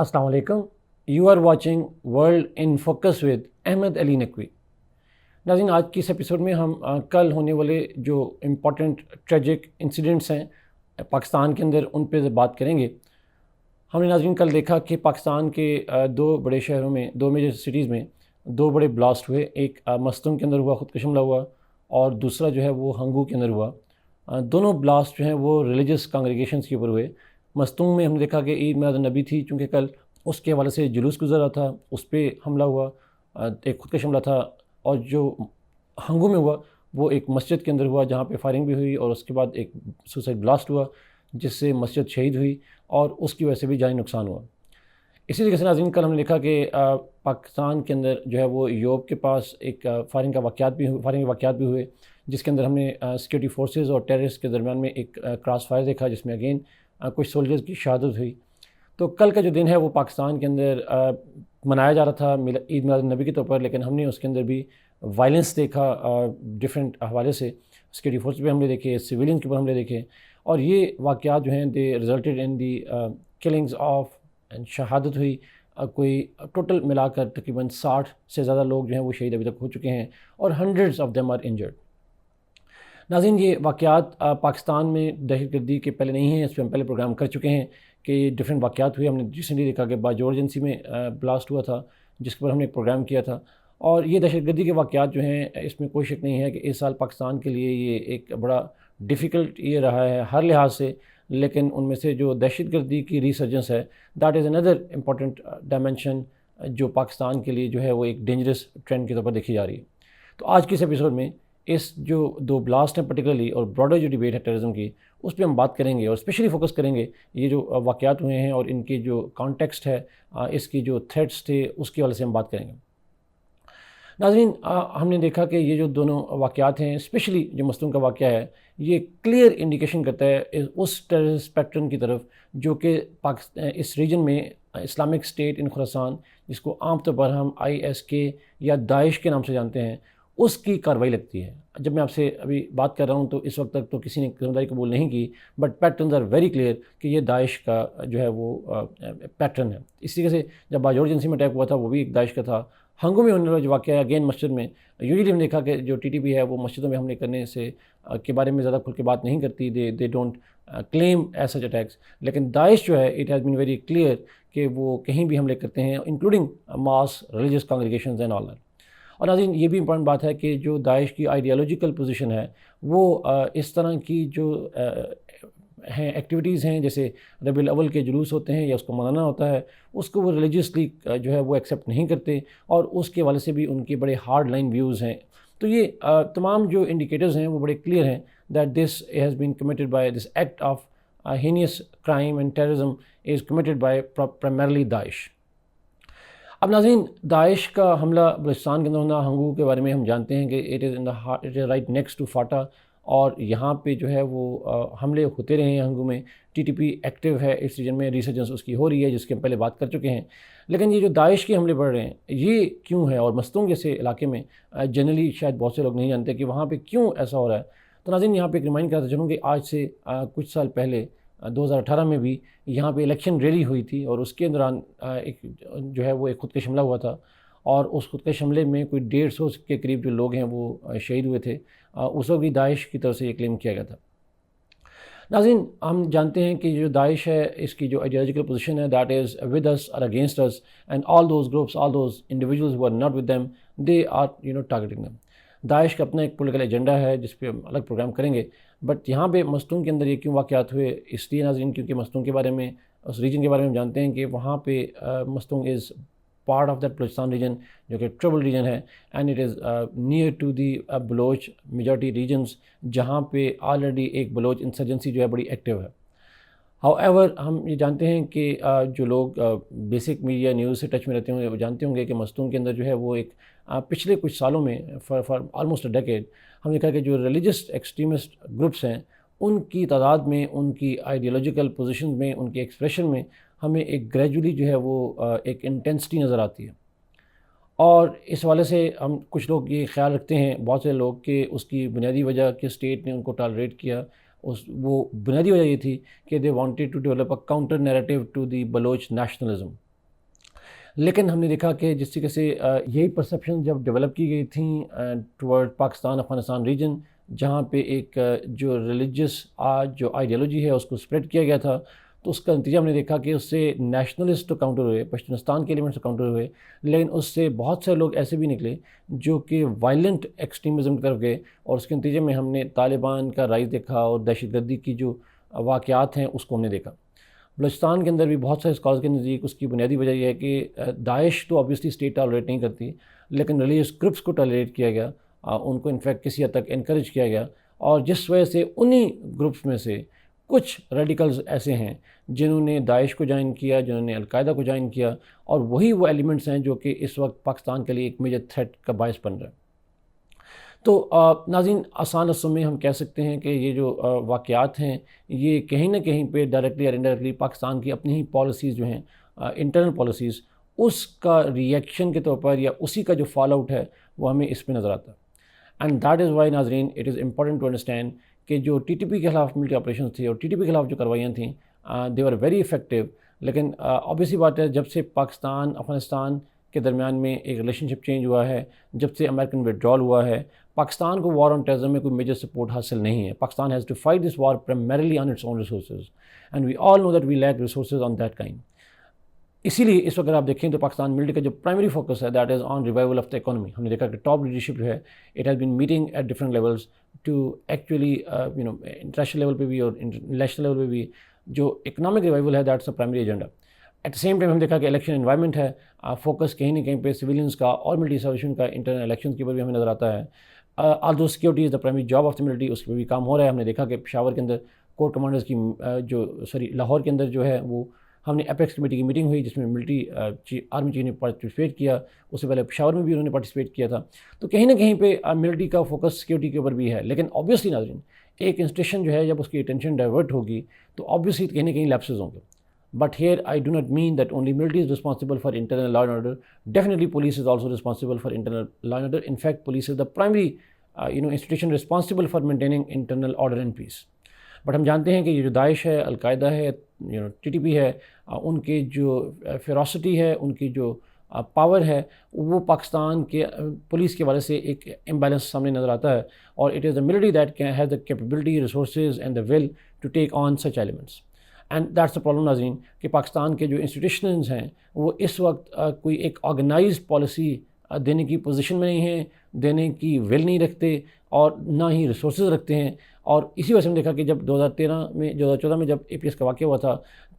السلام علیکم. You are watching world in focus with Ahmed Ali Naqvi. ناظرین، آج کی اس ایپیسوڈ میں ہم کل ہونے والے جو امپورٹنٹ ٹریجک انسیڈنٹس ہیں پاکستان کے اندر ان پہ بات کریں گے. ہم نے ناظرین کل دیکھا کہ پاکستان کے دو بڑے شہروں میں، دو میجر سٹیز میں دو بڑے بلاسٹ ہوئے. ایک مستونگ کے اندر ہوا، خودکش حملہ ہوا، اور دوسرا جو ہے وہ ہنگو کے اندر ہوا. دونوں بلاسٹ جو ہیں وہ ریلیجس کانگریگیشنز کے اوپر ہوئے. مستونگ میں ہم نے دیکھا کہ عید میلاد النبی تھی، چونکہ کل اس کے حوالے سے جلوس گزر رہا تھا، اس پہ حملہ ہوا، ایک خودکش حملہ تھا. اور جو ہنگو میں ہوا وہ ایک مسجد کے اندر ہوا جہاں پہ فائرنگ بھی ہوئی، اور اس کے بعد ایک سوسائڈ بلاسٹ ہوا جس سے مسجد شہید ہوئی اور اس کی وجہ سے بھی جانی نقصان ہوا. اسی طریقے سے ناظرین کل ہم نے دیکھا کہ پاکستان کے اندر جو ہے وہ یوب کے پاس ایک فائرنگ کے واقعات بھی ہوئے، جس کے اندر ہم نے سیکورٹی فورسز اور ٹیررسٹ کے درمیان میں ایک کراس فائر دیکھا جس میں اگین کچھ سولجرز کی شہادت ہوئی. تو کل کا جو دن ہے وہ پاکستان کے اندر منایا جا رہا تھا عید میلاد النبی کے طور پر، لیکن ہم نے اس کے اندر بھی وائلنس دیکھا ڈفرینٹ حوالے سے. سیکورٹی فورس پہ حملے دیکھے، سویلینز کے اوپر حملے دیکھے، اور یہ واقعات جو ہیں they resulted in the killings of and شہادت ہوئی. کوئی ٹوٹل ملا کر تقریباً 60 سے زیادہ لوگ جو ہیں وہ شہید ابھی تک ہو چکے ہیں، اور hundreds of them are injured. ناظرین، یہ واقعات پاکستان میں دہشت گردی کے پہلے نہیں ہیں، اس پہ ہم پہلے پروگرام کر چکے ہیں کہ یہ ڈفرینٹ واقعات ہوئے. ہم نے ریسنٹلی دیکھا کہ باجوڑ ایجنسی میں بلاسٹ ہوا تھا جس کے اوپر ہم نے ایک پروگرام کیا تھا. اور یہ دہشت گردی کے واقعات جو ہیں اس میں کوئی شک نہیں ہے کہ اس سال پاکستان کے لیے یہ ایک بڑا ڈیفیکلٹ یہ رہا ہے ہر لحاظ سے. لیکن ان میں سے جو دہشت گردی کی ریسرجنس ہے، that is another important dimension جو پاکستان کے لیے جو ہے وہ ایک ڈینجرس ٹرینڈ کے طور پر دیکھی جا رہی ہے. تو آج کی اس ایپیسوڈ میں اس جو دو بلاسٹ ہیں پرٹیکولرلی، اور براڈر جو ڈیبیٹ ہے ٹیررزم کی، اس پہ ہم بات کریں گے، اور اسپیشلی فوکس کریں گے یہ جو واقعات ہوئے ہیں اور ان کے جو کانٹیکسٹ ہے، اس کی جو تھریٹس تھے اس کے حوالے سے ہم بات کریں گے. ناظرین، ہم نے دیکھا کہ یہ جو دونوں واقعات ہیں، اسپیشلی جو مستونگ کا واقعہ ہے، یہ کلیئر انڈیکیشن کرتا ہے اس ٹیررسٹ پیٹرن کی طرف جو کہ اس ریجن میں اسلامک اسٹیٹ ان خراسان، جس کو عام طور پر ہم ISK یا داعش کے نام سے جانتے ہیں، اس کی کارروائی لگتی ہے. جب میں آپ سے ابھی بات کر رہا ہوں تو اس وقت تک تو کسی نے ذمہ داری قبول نہیں کی، but patterns are very clear کہ یہ داعش کا جو ہے وہ پیٹرن ہے. اس طریقے سے جب باجوڑ ایجنسی میں اٹیک ہوا تھا وہ بھی ایک داعش کا تھا. ہنگو میں ہونے والا جو واقعہ ہے اگین مسجد میں، یوزلی ہم نے دیکھا کہ جو TTP ہے وہ مسجدوں میں حملے کرنے سے کے بارے میں زیادہ کھل کے بات نہیں کرتی، they don't claim as such attacks. لیکن داعش جو ہے it has been very clear کہ وہ کہیں بھی حملے کرتے ہیں، including mass religious congregations and all that. اور ناظرین، یہ بھی امپورٹنٹ بات ہے کہ جو داعش کی آئیڈیالوجیکل پوزیشن ہے وہ اس طرح کی جو ہیں ایکٹیویٹیز ہیں، جیسے ربیع الاول کے جلوس ہوتے ہیں یا اس کو منانا ہوتا ہے، اس کو وہ ریلیجیسلی جو ہے وہ ایکسیپٹ نہیں کرتے، اور اس کے حوالے سے بھی ان کے بڑے ہارڈ لائن ویوز ہیں. تو یہ تمام جو انڈیکیٹرز ہیں وہ بڑے کلیئر ہیں that this has been committed by this act of heinous crime and terrorism is committed by primarily Daesh. اب ناظرین، داعش کا حملہ بلوچستان کے اندر ہونا، ہنگو کے بارے میں ہم جانتے ہیں کہ it is right next to FATA, اور یہاں پہ جو ہے وہ حملے ہوتے رہے ہیں. ہنگو میں TTP ایکٹیو ہے اس ریجن میں، ریسرجنس اس کی ہو رہی ہے جس کے ہم پہلے بات کر چکے ہیں. لیکن یہ جو داعش کے حملے بڑھ رہے ہیں یہ کیوں ہے، اور مستونگ جیسے علاقے میں جنرلی شاید بہت سے لوگ نہیں جانتے کہ وہاں پہ کیوں ایسا ہو رہا ہے. تو ناظرین، یہاں پہ ایک ریمائنڈ کراتا چلوں کہ آج سے کچھ سال پہلے 2018 میں بھی یہاں پہ الیکشن ریلی ہوئی تھی، اور اس کے دوران ایک جو ہے وہ ایک خودکش حملہ ہوا تھا، اور اس خودکش حملے میں کوئی 150 کے قریب جو لوگ ہیں وہ شہید ہوئے تھے. اس وقت بھی داعش کی طرف سے یہ کلیم کیا گیا تھا. ناظرین، ہم جانتے ہیں کہ جو داعش ہے اس کی جو آئیڈیالوجیکل پوزیشن ہے دیٹ از ود اس اور against us, and all those groups, all those individuals who are not with them, they are targeting them. Daesh کا اپنا ایک پولیٹیکل ایجنڈا ہے جس پہ ہم الگ پروگرام کریں گے. بٹ یہاں پہ مستونگ کے اندر یہ کیوں واقعات ہوئے، اس لیے ناظرین کیونکہ مستونگ کے بارے میں، اس ریجن کے بارے میں ہم جانتے ہیں کہ وہاں پہ Mastung is part of that Balochistan region جو کہ ٹربل ریجن ہے، and it is near to the Baloch majority regions, جہاں پہ آلریڈی ایک بلوچ انسرجنسی جو ہے بڑی ایکٹیو ہے. ہاؤ ایور، ہم یہ جانتے ہیں کہ جو لوگ بیسک میڈیا نیوز سے ٹچ میں رہتے ہوں وہ جانتے ہوں گے کہ مستونگ کے اندر جو ہے وہ ایک پچھلے کچھ سالوں میں فار آلموسٹ اے ڈیکیڈ ہم نے دیکھا کہ جو ریلیجس ایکسٹریمسٹ گروپس ہیں ان کی تعداد میں، ان کی آئیڈیالوجیکل پوزیشن میں، ان کے ایکسپریشن میں ہمیں ایک گریجولی جو ہے وہ ایک انٹینسٹی نظر آتی ہے. اور اس حوالے سے ہم کچھ لوگ یہ خیال رکھتے ہیں، بہت سے لوگ، کہ اس کی بنیادی وجہ کہ اسٹیٹ نے ان کو ٹالریٹ کیا، وہ بنیادی وجہ یہ تھی کہ they wanted to develop a counter narrative to the Baloch nationalism. لیکن ہم نے دیکھا کہ جس طریقے سے یہی پرسیپشن جب ڈیولپ کی گئی تھیں ٹورڈ پاکستان افغانستان ریجن، جہاں پہ ایک جو ریلیجس جو آئیڈیالوجی ہے اس کو اسپریڈ کیا گیا تھا، تو اس کا نتیجہ ہم نے دیکھا کہ اس سے نیشنلسٹ تو کاؤنٹر ہوئے، پشتونستان کے ایلیمنٹس کاؤنٹر ہوئے، لیکن اس سے بہت سے لوگ ایسے بھی نکلے جو کہ وائلنٹ ایکسٹریمزم کی طرف گئے، اور اس کے نتیجے میں ہم نے طالبان کا رائز دیکھا اور دہشت گردی کی جو واقعات ہیں اس کو ہم نے دیکھا۔ بلوچستان کے اندر بھی بہت سارے اسکالرز کے نزدیک اس کی بنیادی وجہ یہ ہے کہ داعش تو آبویسلی اسٹیٹ ٹالریٹ نہیں کرتی، لیکن ریلیجس گروپس کو ٹالریٹ کیا گیا، ان کو انفیکٹ کسی حد تک انکریج کیا گیا، اور جس وجہ سے انہی گروپس میں سے کچھ ریڈیکلز ایسے ہیں جنہوں نے داعش کو جوائن کیا، جنہوں نے القاعدہ کو جوائن کیا، اور وہی وہ ایلیمنٹس ہیں جو کہ اس وقت پاکستان کے لیے ایک میجر تھریٹ کا باعث بن رہا ہے۔ تو ناظرین، آسان لفظوں میں ہم کہہ سکتے ہیں کہ یہ جو واقعات ہیں یہ کہیں نہ کہیں پہ ڈائریکٹلی اور انڈائریکٹلی پاکستان کی اپنی ہی پالیسیز جو ہیں، انٹرنل پالیسیز، اس کا ریئیکشن کے طور پر یا اسی کا جو فال آؤٹ ہے وہ ہمیں اس پہ نظر آتا ہے۔ اینڈ دیٹ از وائی ناظرین it is important to understand کہ جو ٹی ٹی پی کے خلاف ملٹری آپریشنز تھی اور ٹی ٹی پی کے خلاف جو کاروائیاں تھیں دے آر ویری افیکٹو، لیکن obviously بات ہے جب سے پاکستان افغانستان کے درمیان میں ایک ریلیشن شپ چینج ہوا ہے، جب سے امریکن وڈرال ہوا ہے، پاکستان کو وار آن ٹیررزم میں کوئی میجر سپورٹ حاصل نہیں ہے۔ Pakistan has to fight this war primarily on its own resources and we all know that we lack resources on that kind۔ اسی لیے اس وقت اگر آپ دیکھیں تو پاکستان ملٹری کا جو پرائمری فوکس ہے that is on revival of the economy. ہم نے دیکھا کہ ٹاپ لیڈرشپ جو ہے it has been meeting at different levels to actually international level پہ بھی اور نیشنل لیول پہ بھی جو اکنامک ریوائول ہے that's a primary agenda. At the same time ہم دیکھا کہ الیکشن انوائرمنٹ ہے، فوکس کہیں نہ کہیں پہ سویلینس کا اور ملٹری سرویشن کا انٹرنل الیکشن کے اوپر بھی ہمیں نظر آتا ہے۔ Although security is the primary job of the military, اس پہ بھی کام ہو رہا ہے۔ ہم نے دیکھا کہ پشاور کے اندر کور کمانڈرز کی لاہور کے اندر جو ہے وہ ہم نے اپیکس کمیٹی کی میٹنگ ہوئی جس میں ملٹری آرمی چیف نے پارٹیسپیٹ کیا، اس سے پہلے پشاور میں بھی انہوں نے پارٹیسپیٹ کیا تھا۔ تو کہیں نہ کہیں پہ ملٹری کا فوکس سیکورٹی کے اوپر بھی ہے، لیکن آبویسلی ناظرین ایک انسٹیٹیوشن جو ہے جب اس کی اٹینشن ڈائیورٹ ہوگی تو آبویسلی کہیں نہ کہیں لیپسز ہوں گے۔ But here I do not mean that only military is responsible for internal law and order. Definitely police is also responsible for internal law and order. In fact, police is the primary institution responsible for maintaining internal order and peace. But ہم جانتے ہیں کہ یہ جو داعش ہے، القاعدہ ہے، T T P ہے، ان کی جو فیروسٹی ہے، ان کی جو پاور ہے، وہ پاکستان کے پولیس کے والے سے ایک امبیلنس سامنے نظر آتا ہے، اور it is the military that has the capability, resources and the will to take on such elements. And that's a problem ناظرین کہ پاکستان کے جو انسٹیٹیوشنز ہیں وہ اس وقت کوئی ایک آرگنائزڈ پالیسی دینے کی پوزیشن میں نہیں ہیں، دینے کی ول نہیں رکھتے اور نہ ہی ریسورسز رکھتے ہیں۔ اور اسی وجہ سے ہم نے دیکھا کہ جب 2014 میں جب اے پی ایس کا واقعہ ہوا تھا،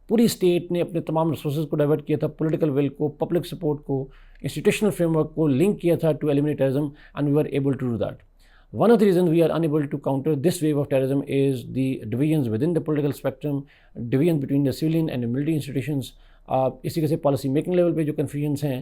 پوری اسٹیٹ نے اپنے تمام ریسورسز کو ڈائیورٹ کیا تھا، پولیٹیکل ول کو، پبلک سپورٹ کو، انسٹیٹیوشنل فریم ورک کو لنک کیا تھا to eliminate terrorism, and we are able to do that. One of the reasons we are unable to counter this wave of terrorism is the divisions within the political spectrum, divisions between the civilian and the military institutions. اسی طرح سے policy making level پہ جو confusions ہیں،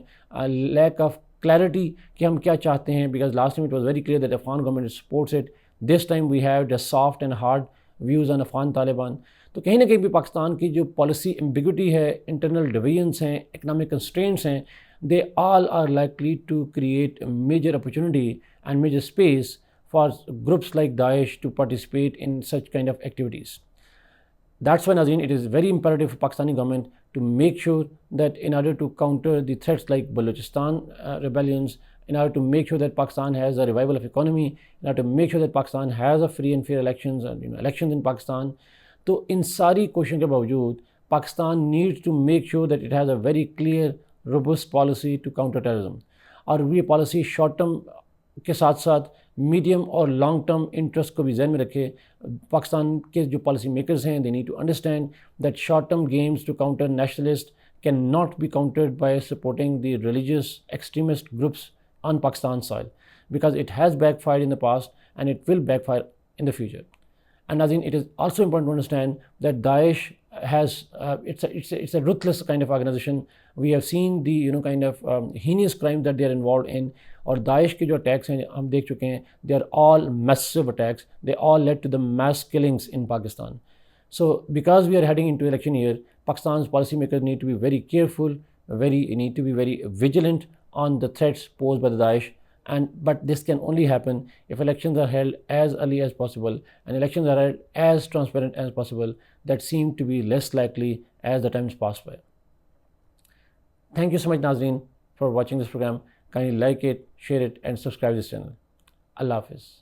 lack of clarity کہ ہم کیا چاہتے ہیں، because last time it was very clear that Afghan government supports it, this time we have the soft and hard views on Afghan Taliban. تو کہیں نہ کہیں بھی پاکستان کی جو پالیسی ایمبیگوٹی ہے، انٹرنل ڈویژنس ہیں، اکنامک کنسٹرینٹس ہیں، they all are likely to create major opportunity and major space for groups like Daesh to participate in such kind of activities. That's why, Nazreen, it is very imperative for Pakistani government to make sure that in order to counter the threats like Balochistan rebellions, in order to make sure that Pakistan has a revival of economy, in order to make sure that Pakistan has a free and fair elections and elections in Pakistan, تو ان ساری کوششوں کے باوجود Pakistan needs to make sure that it has a very clear, robust policy to counter terrorism. اور یہ policy short term کے ساتھ ساتھ میڈیم اور لانگ ٹرم انٹرسٹ کو بھی ذہن میں رکھے۔ پاکستان کے جو پالیسی میکرز ہیں they need to understand that short term games to counter nationalist can not be countered by supporting the religious extremist groups on Pakistan soil, because it has backfired in the past and it will backfire in the future. And Nazreen, it is also important to understand that Daesh has it's a ruthless kind of organization. We have seen the kind of heinous crimes that they are involved in. اور داعش کے جو attacks ہیں ہم دیکھ چکے ہیں، they are all massive attacks. They all led to the mass killings in Pakistan. So because we are heading into election year, Pakistan's policymakers need to be very careful, need to be very vigilant on the threats posed by the Daesh. But this can only happen if elections are held as early as possible, and elections are held as transparent as possible. That seem to be less likely as the times pass by. Thank you so much, Nazreen, for watching this program. Kindly like it, share it, and subscribe this channel. Allah Hafiz.